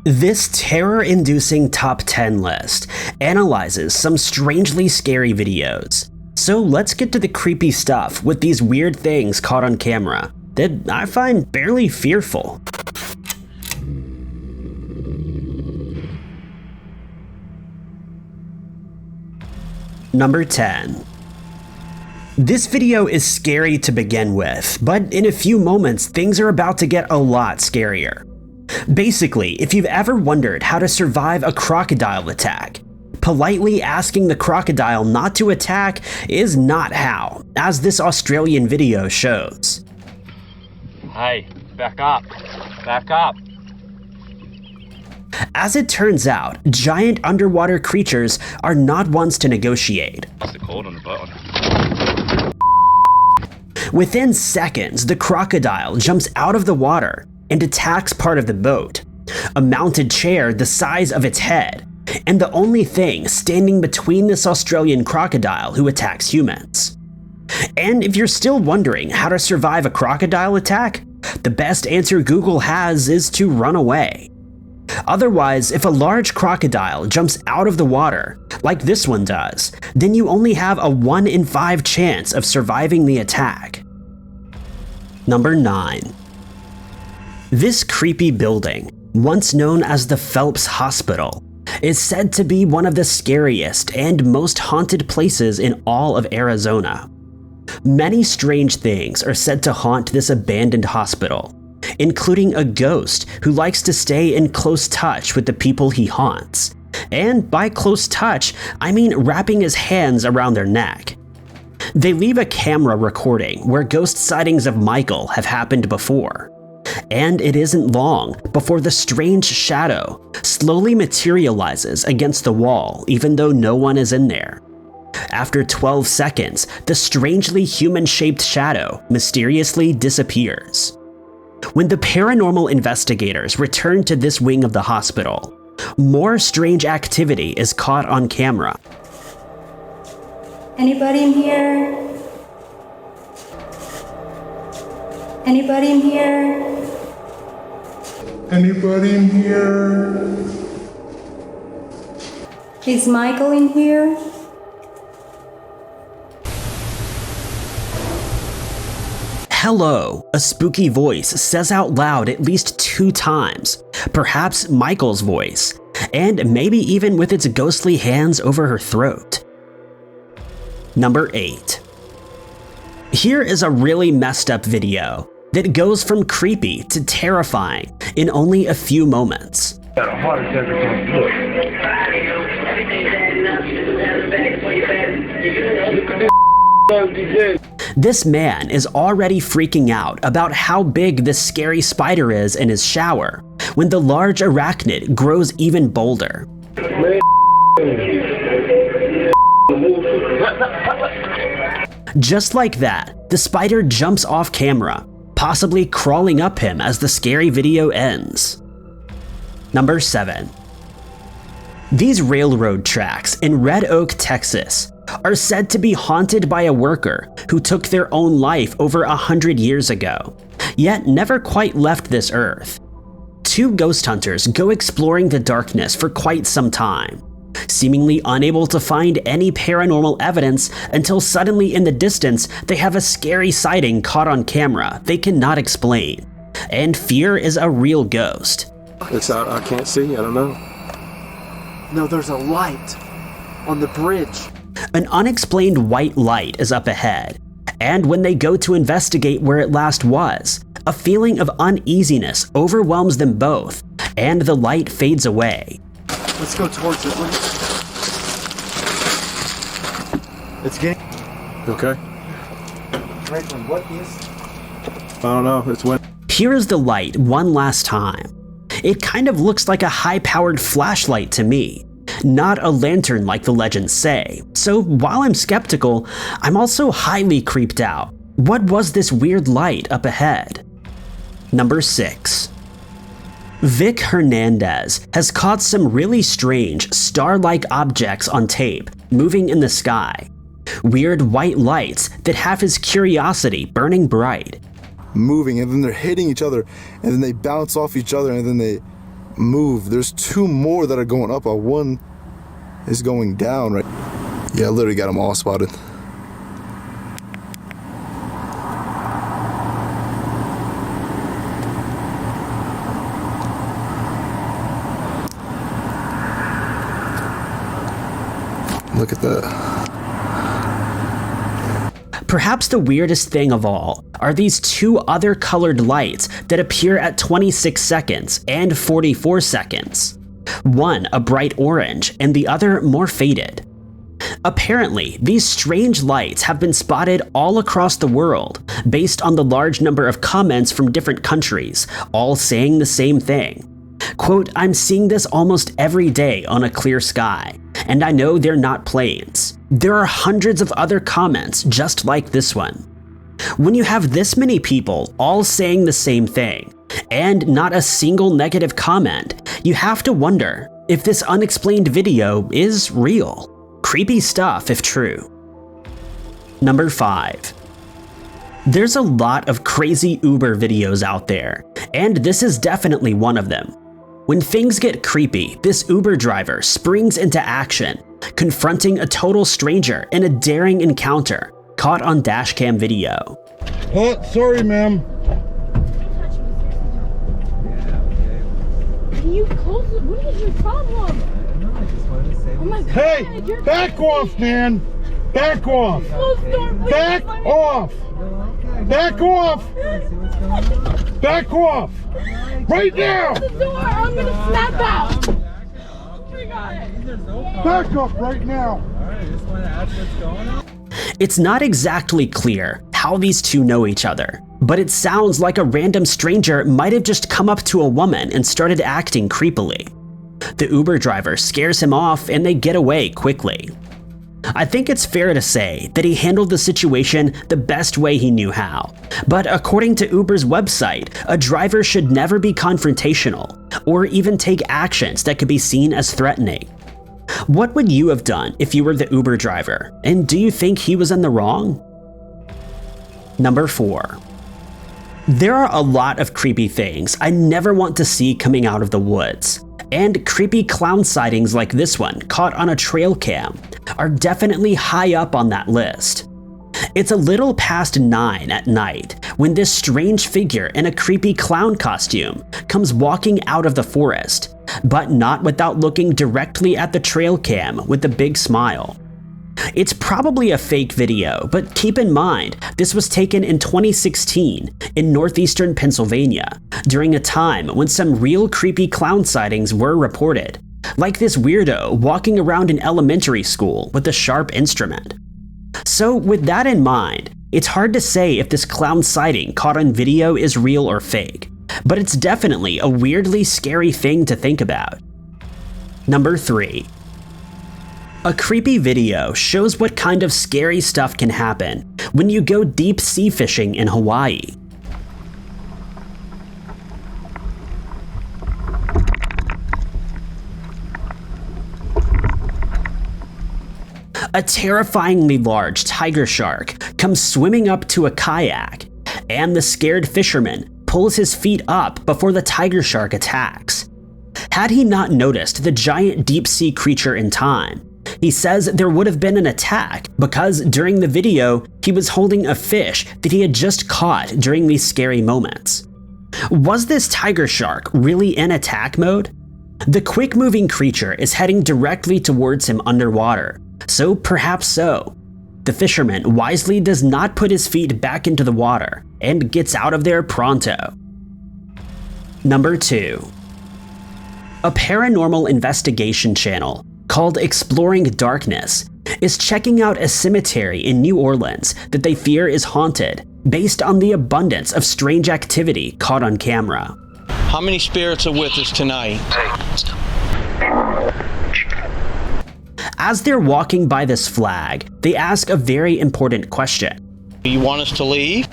This terror-inducing top 10 list analyzes some strangely scary videos. So let's get to the creepy stuff with these weird things caught on camera that I find barely fearful. Number 10. This video is scary to begin with, but in a few moments things are about to get a lot scarier. Basically, if you've ever wondered how to survive a crocodile attack, politely asking the crocodile not to attack is not how, as this Australian video shows. Hey, back up, back up. As it turns out, giant underwater creatures are not ones to negotiate. What's the code on the button? Within seconds, the crocodile jumps out of the water and attacks part of the boat, a mounted chair the size of its head, and the only thing standing between this Australian crocodile who attacks humans. And if you're still wondering how to survive a crocodile attack, the best answer Google has is to run away. Otherwise, if a large crocodile jumps out of the water, like this one does, then you only have a 1 in 5 chance of surviving the attack. Number 9. This creepy building, once known as the Phelps Hospital, is said to be one of the scariest and most haunted places in all of Arizona. Many strange things are said to haunt this abandoned hospital, including a ghost who likes to stay in close touch with the people he haunts. And by close touch, I mean wrapping his hands around their neck. They leave a camera recording where ghost sightings of Michael have happened before. And it isn't long before the strange shadow slowly materializes against the wall even though no one is in there. After 12 seconds, the strangely human-shaped shadow mysteriously disappears. When the paranormal investigators return to this wing of the hospital, more strange activity is caught on camera. Anybody in here? Anybody in here? Anybody in here? Is Michael in here? Hello, a spooky voice says out loud at least 2 times, perhaps Michael's voice, and maybe even with its ghostly hands over her throat. Number 8. Here is a really messed up video that goes from creepy to terrifying in only a few moments. Got a heart attack or something. This man is already freaking out about how big this scary spider is in his shower, when the large arachnid grows even bolder. Just like that, the spider jumps off camera, possibly crawling up him as the scary video ends. Number 7. These railroad tracks in Red Oak, Texas, are said to be haunted by a worker who took their own life over 100 years ago, yet never quite left this earth. 2 ghost hunters go exploring the darkness for quite some time, seemingly unable to find any paranormal evidence until suddenly in the distance they have a scary sighting caught on camera they cannot explain. And fear is a real ghost. It's out, I can't see, I don't know. No, there's a light on the bridge. An unexplained white light is up ahead, and when they go to investigate where it last was, a feeling of uneasiness overwhelms them both, and the light fades away. Let's go towards it. It's getting... Okay. Franklin, what is... I don't know, it's when... Here is the light one last time. It kind of looks like a high-powered flashlight to me, not a lantern like the legends say. So while I'm skeptical, I'm also highly creeped out. What was this weird light up ahead? Number 6. Vic Hernandez has caught some really strange star-like objects on tape moving in the sky. Weird white lights that have his curiosity burning bright. Moving, and then they're hitting each other, and then they bounce off each other, and then move. There's two more that are going up, while one is going down, right? Yeah, I literally got them all spotted. Look at that. Perhaps the weirdest thing of all are these two other colored lights that appear at 26 seconds and 44 seconds. One a bright orange and the other more faded. Apparently, these strange lights have been spotted all across the world based on the large number of comments from different countries, all saying the same thing. Quote, "I'm seeing this almost every day on a clear sky, and I know they're not planes. There are hundreds of other comments just like this one." When you have this many people all saying the same thing, and not a single negative comment, you have to wonder if this unexplained video is real. Creepy stuff if true. Number 5. There's a lot of crazy Uber videos out there, and this is definitely one of them. When things get creepy, this Uber driver springs into action, confronting a total stranger in a daring encounter, caught on dashcam video. Oh, sorry, ma'am. Can you close it? What is your problem? Oh my God. Hey, back off, man. Back off. Back off. Back off. Back off. Right now. The door. I'm gonna snap out. Oh my God. Back off right now. It's not exactly clear how these two know each other, but it sounds like a random stranger might have just come up to a woman and started acting creepily. The Uber driver scares him off and they get away quickly. I think it's fair to say that he handled the situation the best way he knew how, but according to Uber's website, a driver should never be confrontational or even take actions that could be seen as threatening. What would you have done if you were the Uber driver, and do you think he was in the wrong? Number 4. There are a lot of creepy things I never want to see coming out of the woods, and creepy clown sightings like this one caught on a trail cam are definitely high up on that list. It's a little past 9 at night when this strange figure in a creepy clown costume comes walking out of the forest, but not without looking directly at the trail cam with a big smile. It's probably a fake video, but keep in mind, this was taken in 2016 in northeastern Pennsylvania, during a time when some real creepy clown sightings were reported, like this weirdo walking around an elementary school with a sharp instrument. So with that in mind, it's hard to say if this clown sighting caught on video is real or fake, but it's definitely a weirdly scary thing to think about. Number 3. A creepy video shows what kind of scary stuff can happen when you go deep sea fishing in Hawaii. A terrifyingly large tiger shark comes swimming up to a kayak, and the scared fisherman pulls his feet up before the tiger shark attacks. Had he not noticed the giant deep sea creature in time, he says there would have been an attack because during the video, he was holding a fish that he had just caught during these scary moments. Was this tiger shark really in attack mode? The quick-moving creature is heading directly towards him underwater, so perhaps so. The fisherman wisely does not put his feet back into the water and gets out of there pronto. Number 2. A paranormal investigation channel called Exploring Darkness is checking out a cemetery in New Orleans that they fear is haunted based on the abundance of strange activity caught on camera. How many spirits are with us tonight? As they're walking by this flag, they ask a very important question. Do you want us to leave?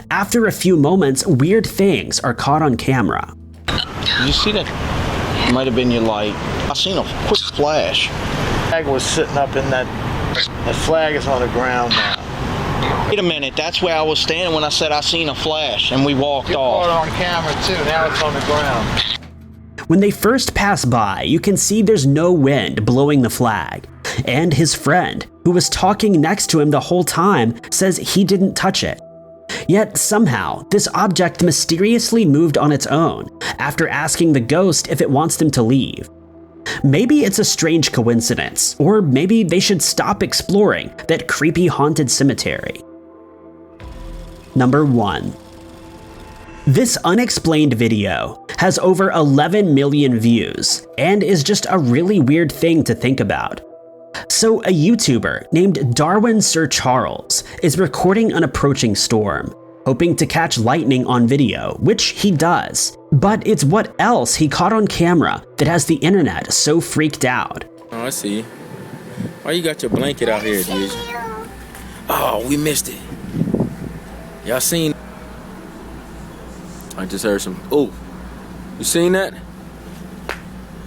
After a few moments, weird things are caught on camera. Did you see that? It might have been your light. I seen a quick flash. Flag was sitting up in that. The flag is on the ground now. Wait a minute, that's where I was standing when I said I seen a flash, and we walked You off. caught it on camera too. Now it's on the ground. When they first pass by, you can see there's no wind blowing the flag, and his friend, who was talking next to him the whole time, says he didn't touch it. Yet somehow, this object mysteriously moved on its own after asking the ghost if it wants them to leave. Maybe it's a strange coincidence, or maybe they should stop exploring that creepy haunted cemetery. Number 1. This unexplained video has over 11 million views and is just a really weird thing to think about. So a YouTuber named Darwin Sir Charles is recording an approaching storm, hoping to catch lightning on video, which he does. But it's what else he caught on camera that has the internet so freaked out. Oh, I see. Why you got your blanket out here, dude? Oh, we missed it. Y'all seen? I just heard some. Oh, you seen that?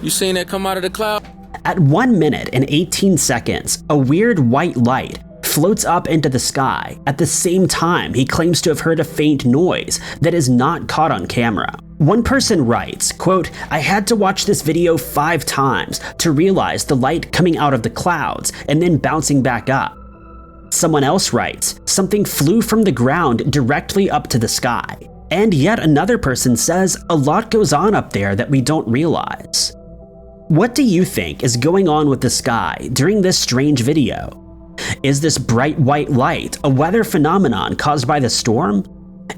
You seen that come out of the cloud? At 1 minute and 18 seconds, a weird white light floats up into the sky at the same time he claims to have heard a faint noise that is not caught on camera. One person writes, quote, "I had to watch this video 5 times to realize the light coming out of the clouds and then bouncing back up." Someone else writes, "Something flew from the ground directly up to the sky." And yet another person says, "A lot goes on up there that we don't realize." What do you think is going on with the sky during this strange video? Is this bright white light a weather phenomenon caused by the storm?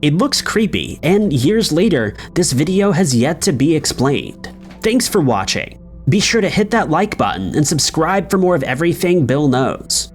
It looks creepy, and years later, this video has yet to be explained. Thanks for watching. Be sure to hit that like button and subscribe for more of everything Bill knows.